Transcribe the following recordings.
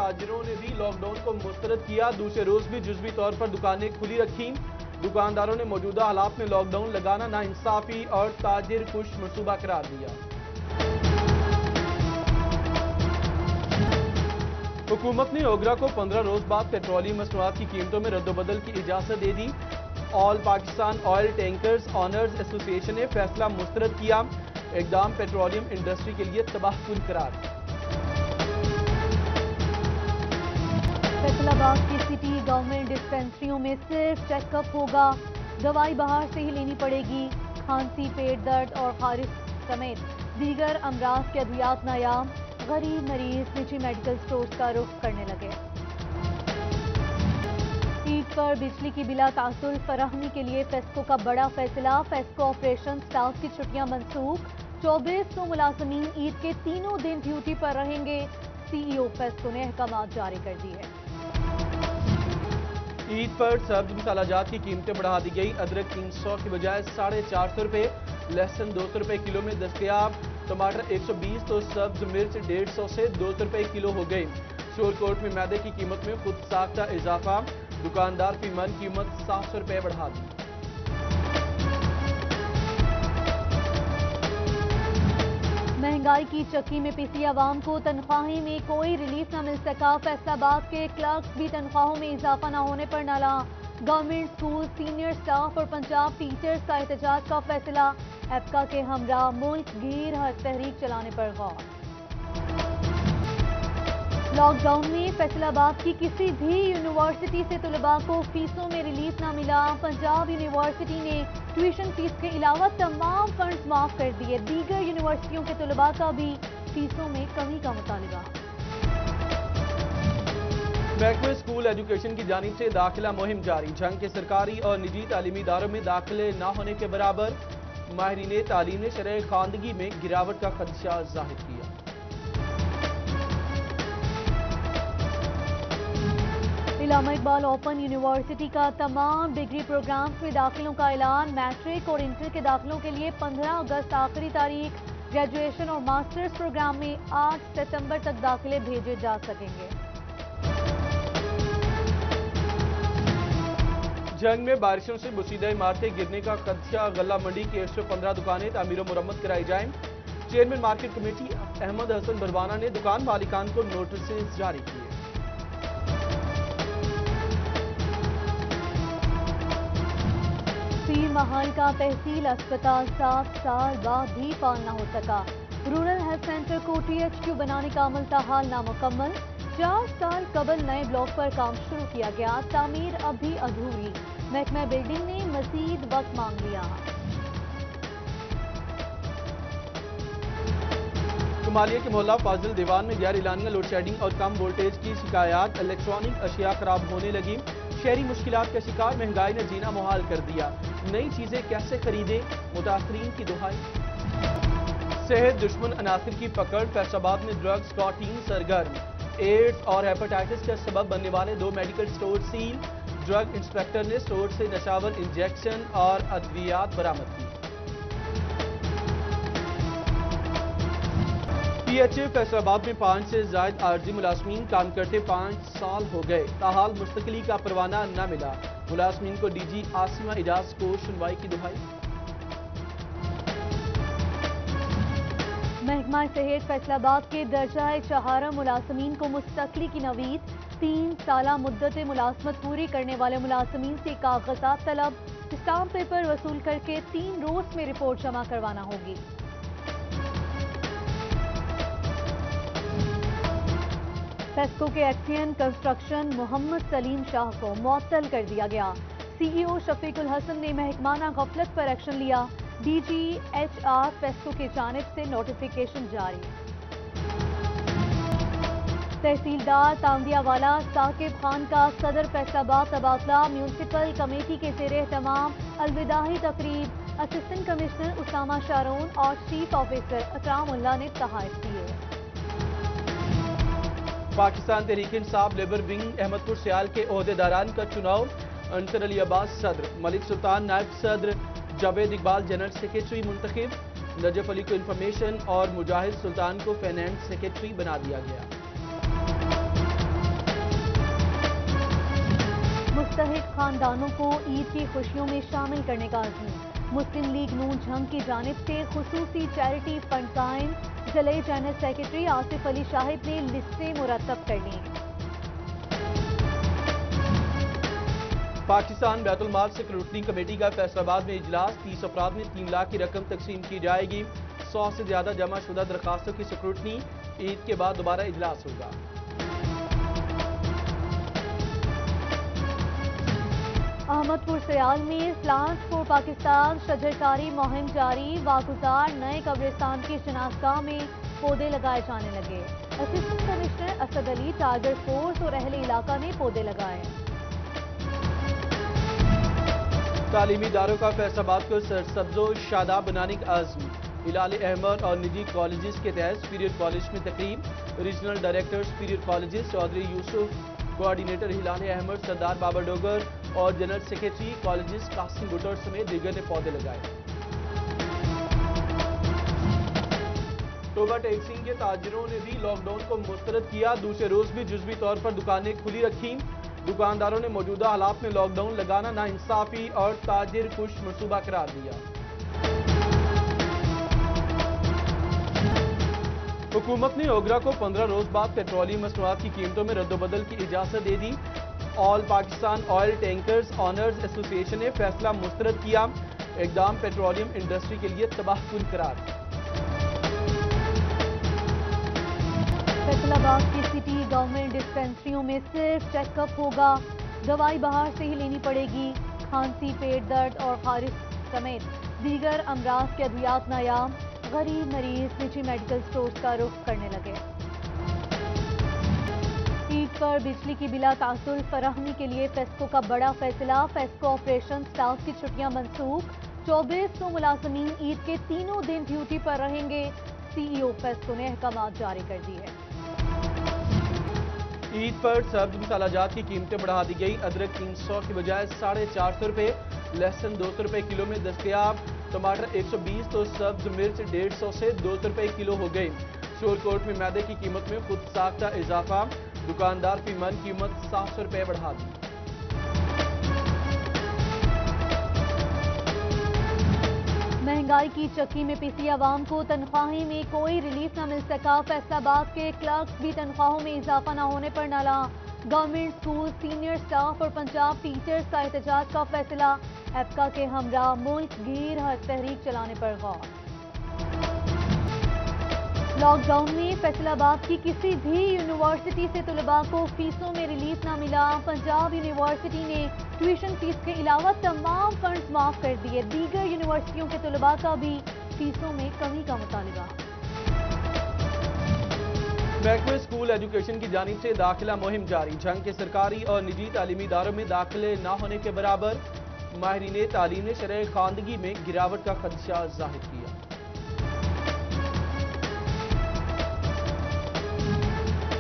تاجروں نے بھی لاک ڈاؤن کو مسترد کیا. دوسرے روز بھی جزوی طور پر دکانیں کھلی رکھی. دکانداروں نے موجودہ حالات میں لاک ڈاؤن لگانا ناانصافی اور تاجر کش منصوبہ قرار دیا. حکومت نے اوگرا کو 15 روز بعد پیٹرولیم مصنوعات کی قیمتوں میں رد و بدل کی اجازت دے دی. آل پاکستان آئل ٹینکرز آنرز ایسوسی ایشن نے فیصلہ مسترد کیا. اقدام پیٹرولیم انڈسٹری کے لیے تباہ کن قرار. فیصل آباد کی سٹی گورنمنٹ ڈسپنسریوں میں صرف چیک اپ ہوگا. دوائی باہر سے ہی لینی پڑے گی. کھانسی، پیٹ درد اور خارش سمیت دیگر امراض کے ادویات نایاب. غریب مریض نجی میڈیکل سٹورز کا رخ کرنے لگے. عید پر بجلی کی بلا تعطل فراہمی کے لیے فیسکو کا بڑا فیصلہ. فیسکو آپریشن سٹاف کی چھٹیاں منسوخ. 2400 ملازمین عید کے تینوں دن ڈیوٹی پر رہیں گے. سی ای او فیسکو نے احکامات جاری کر دیے. عید پر سبز مسالہ جات کی قیمتیں بڑھا دی گئی. ادرک 300 کی بجائے 450 روپے، لہسن 200 روپے کلو میں دستیاب. ٹماٹر 120 تو سبز مرچ 150 سے 200 روپے کلو ہو گئی. شور کوٹ میں میدے کی قیمت میں خود ساختہ اضافہ. دکاندار فی من قیمت 700 روپے بڑھا دی. مہنگائی کی چکی میں پسی عوام کو تنخواہیں میں کوئی ریلیف نہ مل سکا. فیصل آباد کے کلرکس بھی تنخواہوں میں اضافہ نہ ہونے پر نالاں. گورنمنٹ اسکول سینئر سٹاف اور پنجاب ٹیچرز کا احتجاج کا فیصلہ. ایپکا کے ہمراہ ملک گیر تحریک چلانے پر غور. لاک ڈاؤن میں فیصل آباد کی کسی بھی یونیورسٹی سے طلباء کو فیسوں میں ریلیف نہ ملا. پنجاب یونیورسٹی نے ٹیوشن فیس کے علاوہ تمام فنڈز معاف کر دیے. دیگر یونیورسٹیوں کے طلباء کا بھی فیسوں میں کمی کا مطالبہ. محکمہ اسکول ایجوکیشن کی جانب سے داخلہ مہم جاری. جنگ کے سرکاری اور نجی تعلیمی اداروں میں داخلے نہ ہونے کے برابر. ماہرین تعلیم نے شرح خواندگی میں گراوٹ کا خدشہ ظاہر کیا. علامہ اقبال اوپن یونیورسٹی کا تمام ڈگری پروگرامز میں داخلوں کا اعلان. میٹرک اور انٹر کے داخلوں کے لیے 15 اگست آخری تاریخ. گریجویشن اور ماسٹرز پروگرام میں 8 ستمبر تک داخلے بھیجے جا سکیں گے. جنگ میں بارشوں سے بسیدہ عمارتیں گرنے کا خدشہ. غلہ منڈی کی 115 دکانیں تعمیر و مرمت کرائی جائیں. چیئرمین مارکیٹ کمیٹی احمد حسن بھروانہ نے دکان مالکان کو نوٹسز جاری کیے. پیر محل کا تحصیل اسپتال 7 سال بعد بھی فعال نہ ہو سکا. رورل ہیلتھ سینٹر کو THQ بنانے کا عمل تاحال نامکمل. 4 سال قبل نئے بلاک پر کام شروع کیا گیا. تعمیر اب بھی ادھوری. محکمہ بلڈنگ نے مزید وقت مانگ لیا. کمالیہ کے محلہ فاضل دیوان میں غیر اعلانیہ لوڈ شیڈنگ اور کم وولٹیج کی شکایات. الیکٹرانک اشیاء خراب ہونے لگی. شہری مشکلات کا شکار. مہنگائی نے جینا محال کر دیا. نئی چیزیں کیسے خریدیں؟ متاثرین کی دہائی. صحت دشمن عناصر کی پکڑ. فیصل آباد میں ڈرگز کا ٹیم سرگرم. ایڈز اور ہیپاٹائٹس کا سبب بننے والے 2 medical store seal. Drug inspector نے سٹور سے نشاور انجیکشن اور ادویات برآمد کی. PHA فیصل آباد میں 5 سے زائد عارضی ملازمین کام کرتے 5 سال ہو گئے. تاحال مستقلی کا پروانہ نہ ملا. ملازمین کو DG عاصمہ اجاز کو سنوائی کی دہائی. محکمہ صحت فیصل آباد کے درجہ 4 ملازمین کو مستقلی کی نوید. 3 سالہ مدت ملازمت پوری کرنے والے ملازمین سے کاغذات طلب. اسٹامپ پیپر وصول کر کے 3 روز میں رپورٹ جمع کروانا ہوگی. فیسکو کے ایکسین کنسٹرکشن محمد سلیم شاہ کو معطل کر دیا گیا. CEO شفیق الحسن نے محکمانہ غفلت پر ایکشن لیا. DG HR فیسکو کی جانب سے نوٹیفیکیشن جاری. تحصیلدار تاندیا والا ثاقب خان کا صدر فیصل آباد تبادلہ. میونسپل کمیٹی کے زیر اہتمام الوداعی تقریب. اسسٹنٹ کمشنر اسامہ شارون اور چیف آفیسر اکرام اللہ نے تحائف کیے. پاکستان تحریک انصاف لیبر ونگ احمد پور سیال کے عہدیداران کا چناؤ. انصر علی عباس صدر، ملک سلطان نائب صدر، جاوید اقبال جنرل سیکریٹری منتخب. نجف علی کو انفارمیشن اور مجاہد سلطان کو فائنانس سیکریٹری بنا دیا گیا. मुस्तहिक खानदानों को ईद की खुशियों में शामिल करने का अज़्म। मुस्लिम लीग नून झंग की जानिब से खुसूसी चैरिटी फंड कायम। ज़िले जनरल सेक्रेटरी आसिफ अली शाहिद ने लिस्टें मुरतब कर ली। पाकिस्तान बैतुल माल स्क्रूटनी कमेटी का फैसलाबाद में इजलास। 30 अफराद में 3 लाख की रकम तकसीम की जाएगी। 100 से ज्यादा जमा शुदा दरखास्तों की स्क्रूटनी। ईद के बाद दोबारा इजलास होगा। अहमदपुर सयाल में प्लान्स फॉर पाकिस्तान शजरकारी मुहिम जारी। वागुजार नए कब्रिस्तान की शनाख्तगाह में पौधे लगाए जाने लगे। Assistant commissioner Asad Ali, target force और अहले इलाका ने पौधे लगाए। तालीमी इदारों का फैसलाबाद को सरसब्जो शादाब बनाने का अज़्म। हिलाल अहमद और निजी कॉलेजेस के तहत सुपीरियर कॉलेज में तकरीब। Regional director superior colleges Chaudhry Yousuf, coordinator Hilal Ahmad, Sardar Baba Dogar और general secretary colleges Qasim Buttar समेत दीगर ने पौधे लगाए। टोबा टैक्सिंग के ताजिरों ने भी लॉकडाउन को मुस्तरद किया। दूसरे रोज भी जुज़वी तौर पर दुकानें खुली रखी। दुकानदारों ने मौजूदा हालात में लॉकडाउन लगाना नाइंसाफी और ताजिर कुश मंसूबा करार दिया। हुकूमत ने ओगरा को 15 रोज बाद पेट्रोलियम मसनूआत की कीमतों में रद्दोबदल की इजाजत दे दी। All Pakistan oil tankers owners association ने फैसला मुस्तरद किया। इकदाम पेट्रोलियम इंडस्ट्री के लिए तबाहकुन करार। फैसलाबाद की सिटी गवर्नमेंट डिस्पेंसरियों में सिर्फ चेकअप होगा। दवाई बाहर से ही लेनी पड़ेगी। खांसी, पेट दर्द और खारिश समेत दीगर अमराज के अद्वियात नायाब। गरीब मरीज निजी मेडिकल स्टोर्स का रुख करने लगे। ईद पर बिजली की बिला तासुल फराहमी के लिए फेस्को का बड़ा फैसला। फेस्को ऑपरेशन स्टाफ की छुट्टियां मनसूख। 2400 मुलाजमीन ईद के तीनों दिन ड्यूटी पर रहेंगे। सीईओ फेस्को ने अहकामात जारी कर दिए हैं। ईद पर सब्ज मसालाजात की कीमतें बढ़ा दी गई। अदरक 300 की बजाय 450 रुपए, लहसुन 200 रुपए किलो में दस्तयाब। टमाटर 120 तो सब्ज मिर्च 150 से 200 रुपए किलो हो गई। शोरकोट में मैदे की कीमत में खुद साख्ता इजाफा। दुकानदार फी मन कीमत 700 रुपए बढ़ा दी। महंगाई की चक्की में पिसी आवाम को तनख्वाही में कोई रिलीफ न मिल सका। फैसलाबाद के क्लर्क्स भी तनख्वाहों में इजाफा न होने पर नाला। गवर्नमेंट स्कूल सीनियर स्टाफ और पंजाब टीचर्स का एहतजाज का फैसला। एपका के हमरा मुल्क गिर तहरीक चलाने पर गौर। लॉकडाउन में फैसलाबाद की किसी भी यूनिवर्सिटी से तलबा को फीसों में रिलीफ न मिला। पंजाब यूनिवर्सिटी ने ट्यूशन फीस के अलावा तमाम फंड्स माफ कर दिए। दीगर यूनिवर्सिटियों के तलबा का भी फीसों में कमी का मुतालबा। महकमे स्कूल एजुकेशन की जानिब से दाखिला मुहिम जारी। झंग के सरकारी और निजी तालीमी इदारों में दाखिले न होने के बराबर। माहिरीन तालीम ने शरह खानदगी में गिरावट का खदशा जाहिर किया।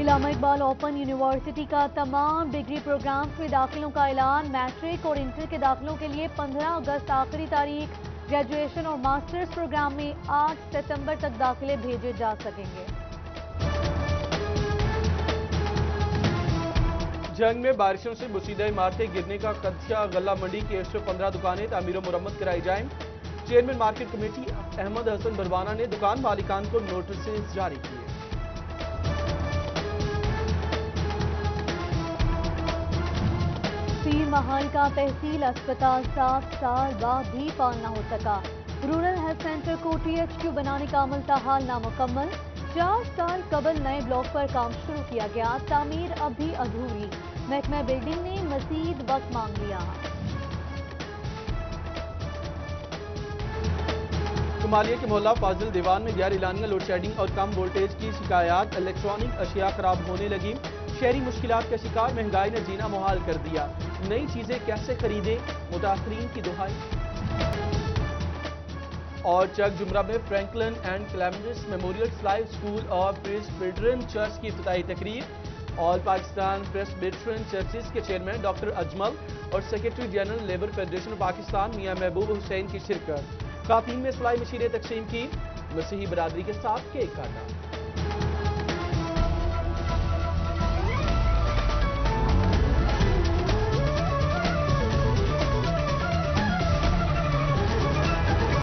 इलामा इकबाल ओपन यूनिवर्सिटी का तमाम डिग्री प्रोग्राम्स में दाखिलों का ऐलान। मैट्रिक और इंटर के दाखिलों के लिए 15 अगस्त आखिरी तारीख। ग्रेजुएशन और मास्टर्स प्रोग्राम में 8 सितंबर तक दाखिले भेजे जा सकेंगे। जंग में बारिशों से मुसीदा इमारतें गिरने का खदशा। गल्ला मंडी की 115 दुकानें तामीर मुरम्मत कराई जाएं। Chairman market committee Ahmad Hasan Barwana ने दुकान मालिकान को नोटिस जारी किए। पीर महल का तहसील अस्पताल 7 साल बाद भी फाल न हो सका। रूरल हेल्थ सेंटर को THQ बनाने का अमल ताहाल नामुकम्मल। 4 साल कबल नए ब्लॉक पर काम शुरू किया गया। तामीर अब भी अधूरी। महकमा बिल्डिंग ने मजीद वक्त मांग लिया। कमालिया के मोहल्ला फाजिल दीवान में गैर इलानिया लोड शेडिंग और कम वोल्टेज की शिकायत। इलेक्ट्रॉनिक अशिया खराब होने लगी। शहरी मुश्किलात का शिकार। महंगाई ने जीना मुहाल कर दिया। नई चीजें कैसे खरीदें, मुतासरीन की दुहाई। और चक जुमरा में फ्रैंकलिन एंड क्लेमेंटिस मेमोरियल स्लाइव स्कूल और प्रेस्बिटेरियन चर्च की इफ्तिताई तकरीब। ऑल पाकिस्तान प्रेस्बिटेरियन चर्चेस के चेयरमैन डॉक्टर अजमल और secretary general labour federation of Pakistan Mian Mehboob Hussain की शिरकत। खातून में इस्लाही मशीरें तकसीम की। मसीही बरादरी के साथ केक काटा।